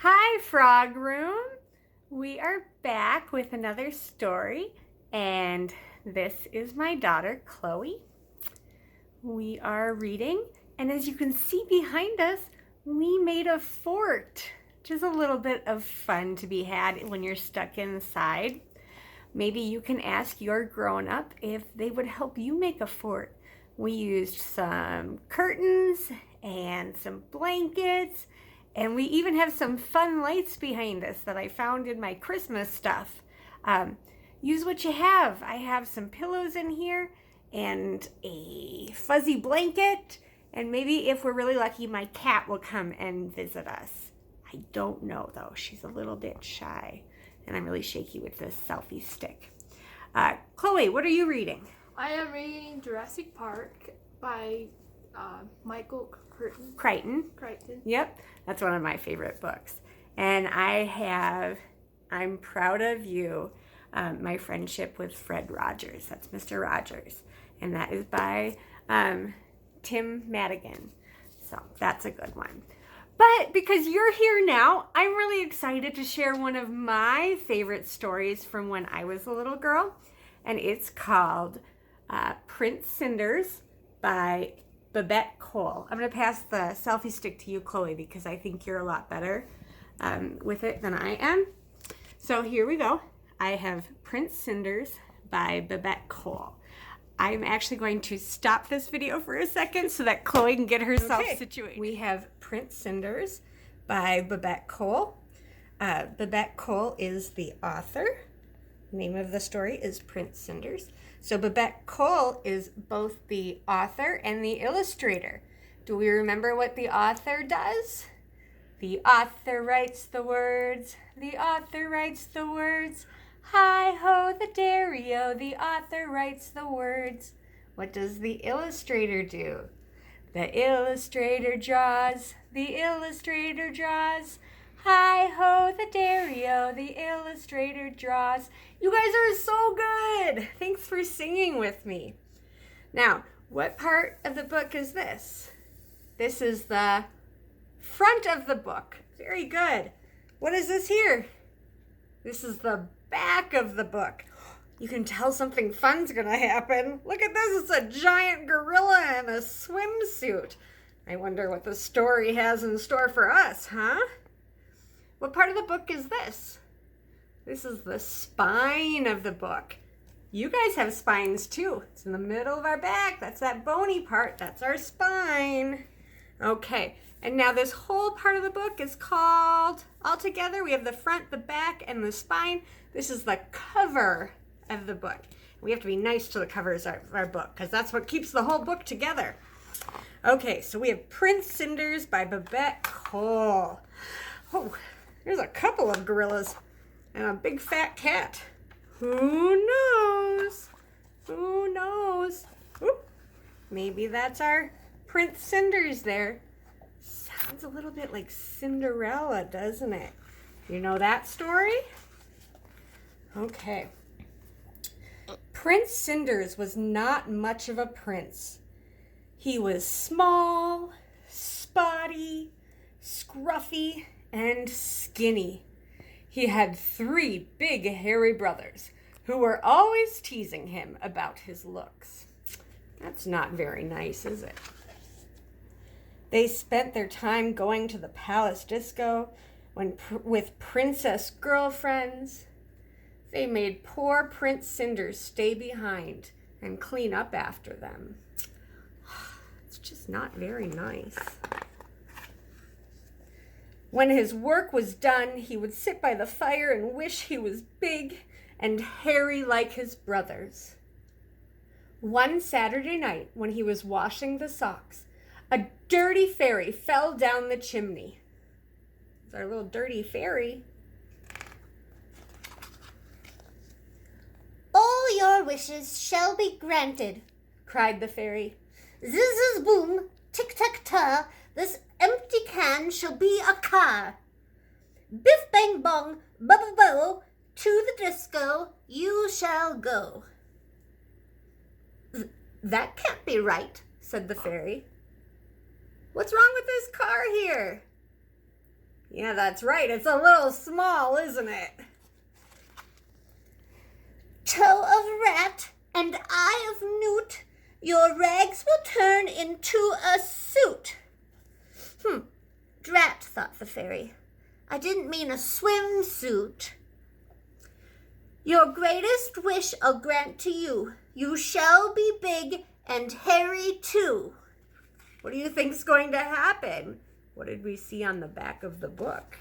Hi, Frog Room. We are back with another story, and this is my daughter, Chloe. We are reading, and as you can see behind us, we made a fort, which is a little bit of fun to be had when you're stuck inside. Maybe you can ask your grown-up if they would help you make a fort. We used some curtains and some blankets, and we even have some fun lights behind us that I found in my Christmas stuff. Use what you have. I have some pillows in here and a fuzzy blanket, and maybe if we're really lucky, my cat will come and visit us. I don't know though. She's a little bit shy, and I'm really shaky with this selfie stick. Chloe, what are you reading? I am reading Jurassic Park by Michael Crichton. Crichton. Yep, that's one of my favorite books. And I'm proud of you, my friendship with Fred Rogers. That's Mr. Rogers. And that is by Tim Madigan. So that's a good one. But because you're here now, I'm really excited to share one of my favorite stories from when I was a little girl. And it's called Prince Cinders by Babette Cole. I'm going to pass the selfie stick to you, Chloe, because I think you're a lot better with it than I am. So here we go. I have Prince Cinders by Babette Cole. I'm actually going to stop this video for a second so that Chloe can get herself situated. We have Prince Cinders by Babette Cole. Babette Cole is the author. Name of the story is Prince Cinders. So Babette Cole is both the author and the illustrator. Do we remember what the author does? The author writes the words. The author writes the words. Hi-ho the dairy-o, the author writes the words. What does the illustrator do? The illustrator draws. The illustrator draws. Hi-ho the dairy-o, the illustrator draws. You guys are so good. Thanks for singing with me. Now, what part of the book is this? This is the front of the book. Very good. What is this here? This is the back of the book. You can tell something fun's gonna happen. Look at this, it's a giant gorilla in a swimsuit. I wonder what the story has in store for us, huh? What part of the book is this? This is the spine of the book. You guys have spines too. It's in the middle of our back. That's that bony part. That's our spine. Okay, and now this whole part of the book is called, all together, we have the front, the back, and the spine. This is the cover of the book. We have to be nice to the covers of our book because that's what keeps the whole book together. Okay, so we have Prince Cinders by Babette Cole. Oh, there's a couple of gorillas and a big fat cat. Who knows? Who knows? Oop. Maybe that's our Prince Cinders there. Sounds a little bit like Cinderella, doesn't it? You know that story? Okay. Prince Cinders was not much of a prince. He was small, spotty, scruffy, and skinny. He had 3 big hairy brothers who were always teasing him about his looks. That's not very nice, is it? They spent their time going to the palace disco with princess girlfriends. They made poor Prince Cinders stay behind and clean up after them. It's just not very nice. When his work was done, he would sit by the fire and wish he was big and hairy like his brothers. One Saturday night, when he was washing the socks, a dirty fairy fell down the chimney. It's our little dirty fairy. All your wishes shall be granted, cried the fairy. Ziz boom, tic-tac-ta, this empty can shall be a car. Biff bang bong, bubble bow, to the disco you shall go. That can't be right, said the fairy. What's wrong with this car here? Yeah, that's right. It's a little small, isn't it? Toe of rat and eye of newt, your rags will turn into a suit. Drat, thought the fairy. I didn't mean a swimsuit. Your greatest wish I'll grant to you. You shall be big and hairy too. What do you think's going to happen? What did we see on the back of the book?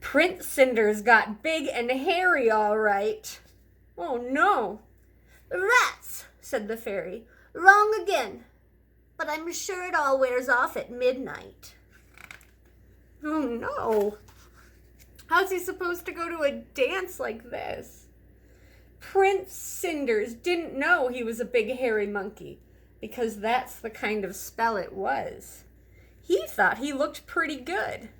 Prince Cinders got big and hairy, all right. Oh, no. Rats, said the fairy. Wrong again. But I'm sure it all wears off at midnight. Oh, no. How's he supposed to go to a dance like this? Prince Cinders didn't know he was a big hairy monkey, because that's the kind of spell it was. He thought he looked pretty good.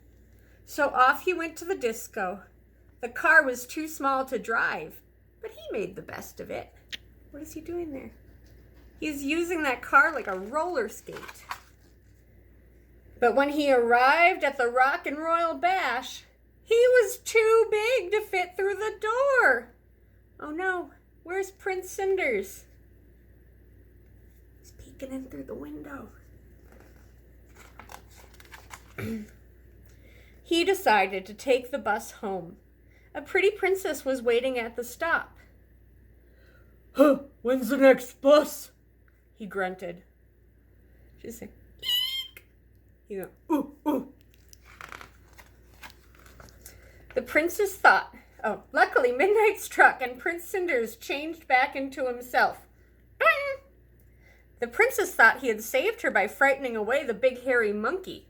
So off he went to the disco. The car was too small to drive, but he made the best of it. What is he doing there? He's using that car like a roller skate. But when he arrived at the Rock and Royal Bash, he was too big to fit through the door. Oh no, where's Prince Cinders? He's peeking in through the window. He decided to take the bus home. A pretty princess was waiting at the stop. Huh, when's the next bus? He grunted. She said, eek. He went, ooh, ooh. The princess thought, oh, luckily midnight struck and Prince Cinders changed back into himself. Ding! The princess thought he had saved her by frightening away the big hairy monkey.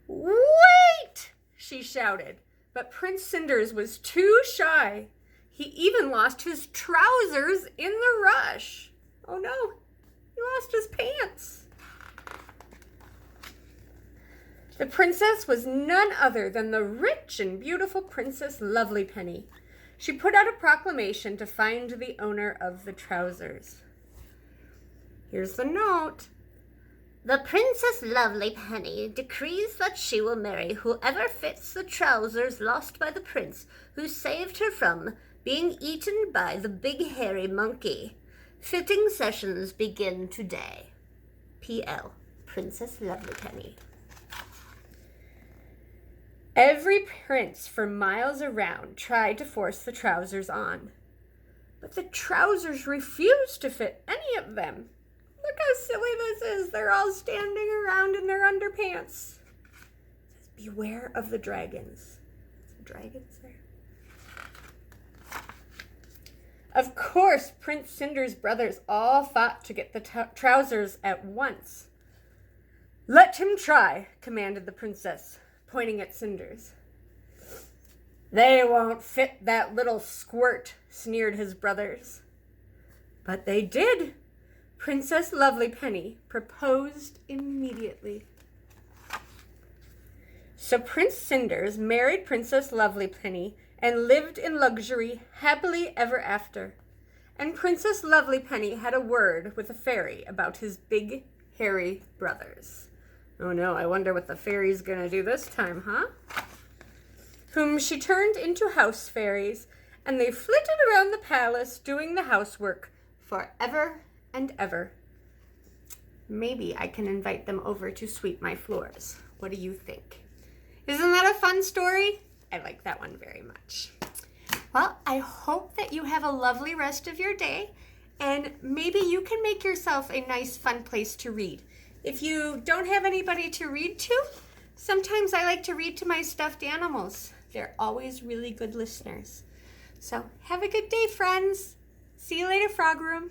Wait! She shouted, but Prince Cinders was too shy. He even lost his trousers in the rush. Oh no, he lost his pants. The princess was none other than the rich and beautiful Princess Lovelypenny. She put out a proclamation to find the owner of the trousers. Here's the note. The Princess Lovelypenny decrees that she will marry whoever fits the trousers lost by the prince who saved her from being eaten by the big hairy monkey. Fitting sessions begin today. P.L. Princess Lovelypenny. Every prince for miles around tried to force the trousers on, but the trousers refused to fit any of them. Look how silly this is. They're all standing around in their underpants. It says, beware of the dragons. Some dragons there. Of course, Prince Cinders' brothers all fought to get the trousers at once. Let him try, commanded the princess, pointing at Cinders. They won't fit that little squirt, sneered his brothers. But they did. Princess Lovelypenny proposed immediately. So Prince Cinders married Princess Lovelypenny and lived in luxury happily ever after. And Princess Lovelypenny had a word with a fairy about his big, hairy brothers. Oh no, I wonder what the fairy's gonna do this time, huh? Whom she turned into house fairies, and they flitted around the palace doing the housework forever and ever. Maybe I can invite them over to sweep my floors. What do you think? Isn't that a fun story? I like that one very much. Well, I hope that you have a lovely rest of your day, and maybe you can make yourself a nice, fun place to read. If you don't have anybody to read to, sometimes I like to read to my stuffed animals. They're always really good listeners. So have a good day, friends. See you later, Frog Room.